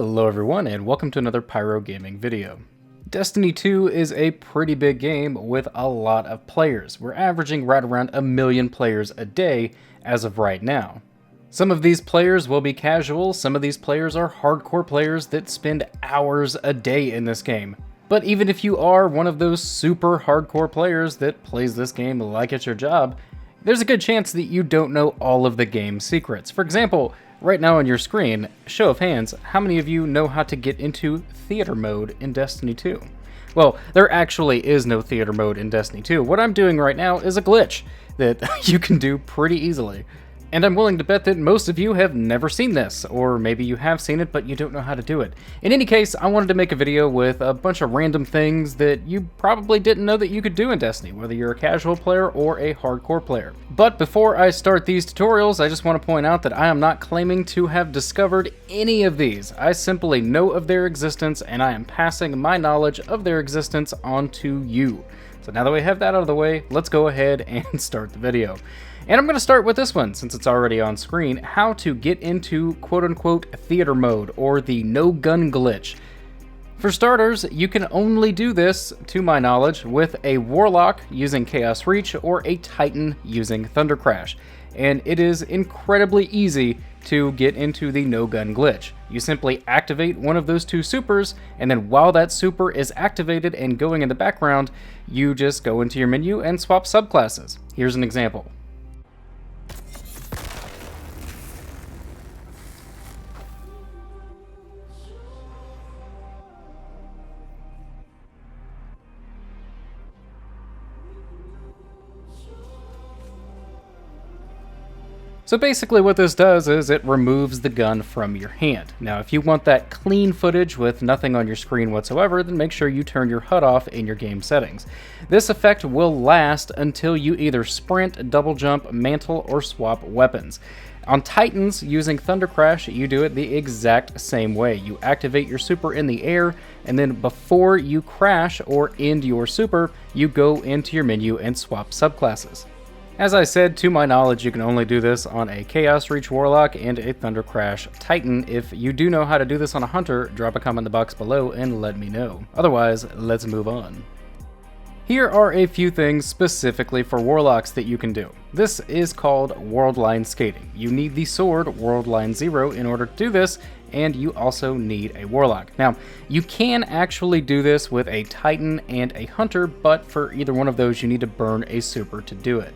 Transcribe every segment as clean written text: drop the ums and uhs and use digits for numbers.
Hello everyone and welcome to another Pyro gaming video. Destiny 2 is a pretty big game with a lot of players. We're averaging right around 1 million players a day as of right now. Some of these players will be casual, some of these players are hardcore players that spend hours a day in this game. But even if you are one of those super hardcore players that plays this game like it's your job, there's a good chance that you don't know all of the game's secrets. For example, right now on your screen, show of hands, how many of you know how to get into theater mode in Destiny 2? Well, there actually is no theater mode in Destiny 2. What I'm doing right now is a glitch that you can do pretty easily. And I'm willing to bet that most of you have never seen this, or maybe you have seen it but you don't know how to do it. In any case, I wanted to make a video with a bunch of random things that you probably didn't know that you could do in Destiny, whether you're a casual player or a hardcore player. But before I start these tutorials, I just want to point out that I am not claiming to have discovered any of these. I simply know of their existence and I am passing my knowledge of their existence on to you. So now that we have that out of the way, let's go ahead and start the video. And I'm going to start with this one, since it's already on screen, how to get into quote-unquote theater mode, or the no-gun glitch. For starters, you can only do this, to my knowledge, with a Warlock using Chaos Reach or a Titan using Thunder Crash. And it is incredibly easy to get into the no-gun glitch. You simply activate one of those two supers, and then while that super is activated and going in the background, you just go into your menu and swap subclasses. Here's an example. So basically what this does is it removes the gun from your hand. Now if you want that clean footage with nothing on your screen whatsoever, then make sure you turn your HUD off in your game settings. This effect will last until you either sprint, double jump, mantle, or swap weapons. On Titans, using Thunder Crash, you do it the exact same way. You activate your super in the air, and then before you crash or end your super, you go into your menu and swap subclasses. As I said, to my knowledge, you can only do this on a Chaos Reach Warlock and a Thunder Crash Titan. If you do know how to do this on a Hunter, drop a comment in the box below and let me know. Otherwise, let's move on. Here are a few things specifically for Warlocks that you can do. This is called Worldline Skating. You need the sword Worldline 0 in order to do this, and you also need a Warlock. Now, you can actually do this with a Titan and a Hunter, but for either one of those, you need to burn a super to do it.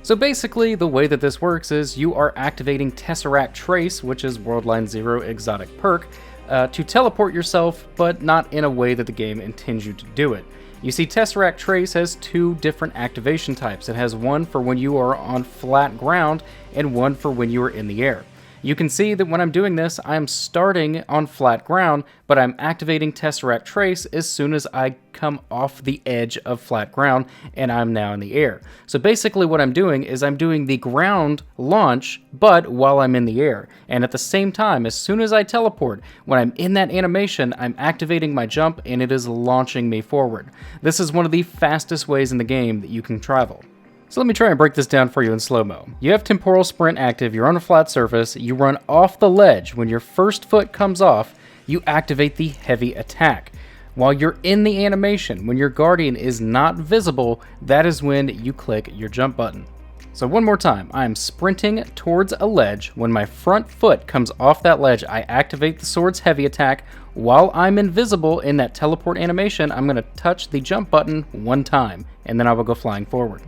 So basically, the way that this works is you are activating Tesseract Trace, which is Worldline 0 exotic perk, to teleport yourself, but not in a way that the game intends you to do it. You see, Tesseract Trace has two different activation types. It has one for when you are on flat ground and one for when you are in the air. You can see that when I'm doing this, I'm starting on flat ground, but I'm activating Tesseract Trace as soon as I come off the edge of flat ground, and I'm now in the air. So basically what I'm doing is I'm doing the ground launch, but while I'm in the air. And at the same time, as soon as I teleport, when I'm in that animation, I'm activating my jump, and it is launching me forward. This is one of the fastest ways in the game that you can travel. So let me try and break this down for you in slow-mo. You have Temporal Sprint active, you're on a flat surface, you run off the ledge. When your first foot comes off, you activate the heavy attack. While you're in the animation, when your Guardian is not visible, that is when you click your jump button. So one more time, I am sprinting towards a ledge. When my front foot comes off that ledge, I activate the sword's heavy attack. While I'm invisible in that teleport animation, I'm going to touch the jump button one time, and then I will go flying forward.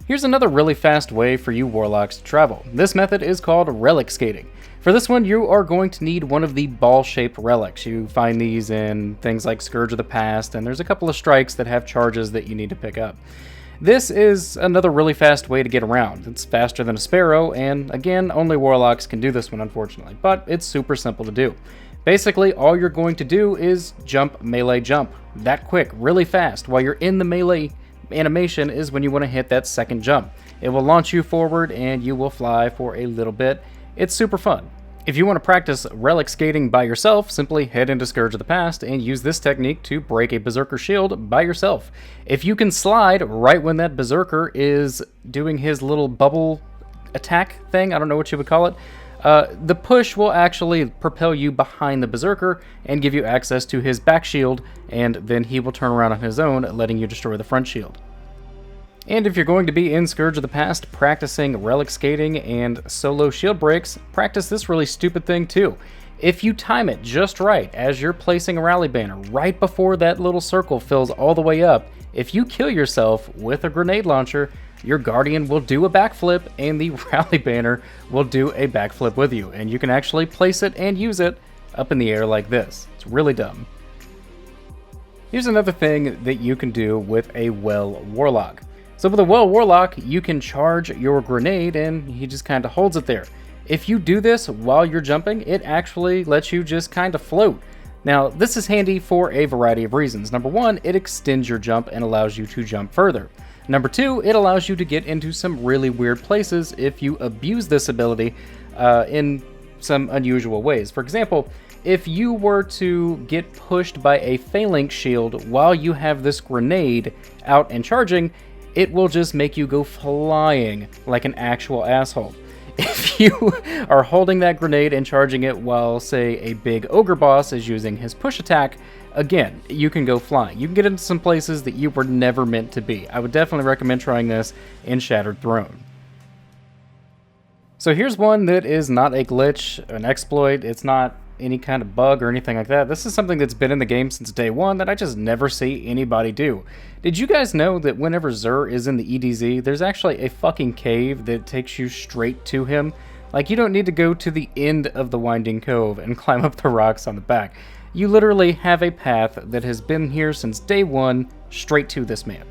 Here's another really fast way for you Warlocks to travel. This method is called Relic Skating. For this one, you are going to need one of the ball-shaped relics. You find these in things like Scourge of the Past, and there's a couple of strikes that have charges that you need to pick up. This is another really fast way to get around. It's faster than a Sparrow, and again, only Warlocks can do this one, unfortunately, but it's super simple to do. Basically, all you're going to do is jump, melee jump. That quick, really fast, while you're in the melee animation is when you want to hit that second jump. It will launch you forward and you will fly for a little bit. It's super fun. If you want to practice relic skating by yourself, simply head into Scourge of the Past and use this technique to break a Berserker shield by yourself. If you can slide right when that Berserker is doing his little bubble attack thing, I don't know what you would call it, the push will actually propel you behind the Berserker and give you access to his back shield, and then he will turn around on his own, letting you destroy the front shield. And if you're going to be in Scourge of the Past practicing relic skating and solo shield breaks, practice this really stupid thing too. If you time it just right as you're placing a rally banner right before that little circle fills all the way up, if you kill yourself with a grenade launcher, your Guardian will do a backflip and the rally banner will do a backflip with you. And you can actually place it and use it up in the air like this. It's really dumb. Here's another thing that you can do with a Well Warlock. So with a Well Warlock, you can charge your grenade and he just kind of holds it there. If you do this while you're jumping, it actually lets you just kind of float. Now, this is handy for a variety of reasons. Number one, it extends your jump and allows you to jump further. Number two, it allows you to get into some really weird places if you abuse this ability in some unusual ways. For example, if you were to get pushed by a phalanx shield while you have this grenade out and charging, it will just make you go flying like an actual asshole. If you are holding that grenade and charging it while, say, a big ogre boss is using his push attack, again, you can go flying. You can get into some places that you were never meant to be. I would definitely recommend trying this in Shattered Throne. So here's one that is not a glitch, an exploit. It's not any kind of bug or anything like that. This is something that's been in the game since day one that I just never see anybody do. Did you guys know that whenever Xur is in the EDZ, there's actually a fucking cave that takes you straight to him? Like, you don't need to go to the end of the Winding Cove and climb up the rocks on the back. You literally have a path that has been here since day one, straight to this man.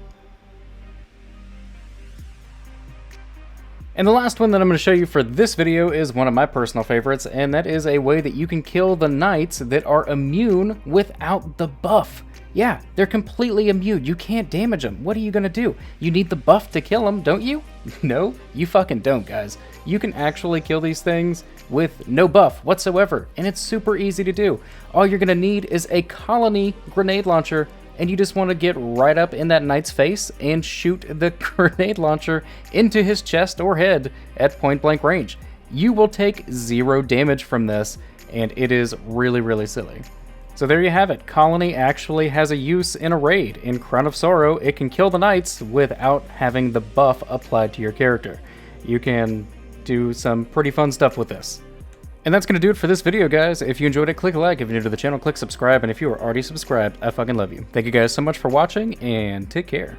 And the last one that I'm going to show you for this video is one of my personal favorites, and that is a way that you can kill the knights that are immune without the buff. Yeah, they're completely immune. You can't damage them. What are you going to do? You need the buff to kill them, don't you? No, you fucking don't, guys. You can actually kill these things with no buff whatsoever, and it's super easy to do. All you're going to need is a colony grenade launcher, and you just want to get right up in that knight's face and shoot the grenade launcher into his chest or head at point blank range. You will take 0 damage from this, and it is really, really silly. So there you have it. Colony actually has a use in a raid. In Crown of Sorrow, it can kill the knights without having the buff applied to your character. You can do some pretty fun stuff with this. And that's going to do it for this video, guys. If you enjoyed it, click a like. If you're new to the channel, click subscribe. And if you are already subscribed, I fucking love you. Thank you guys so much for watching, and take care.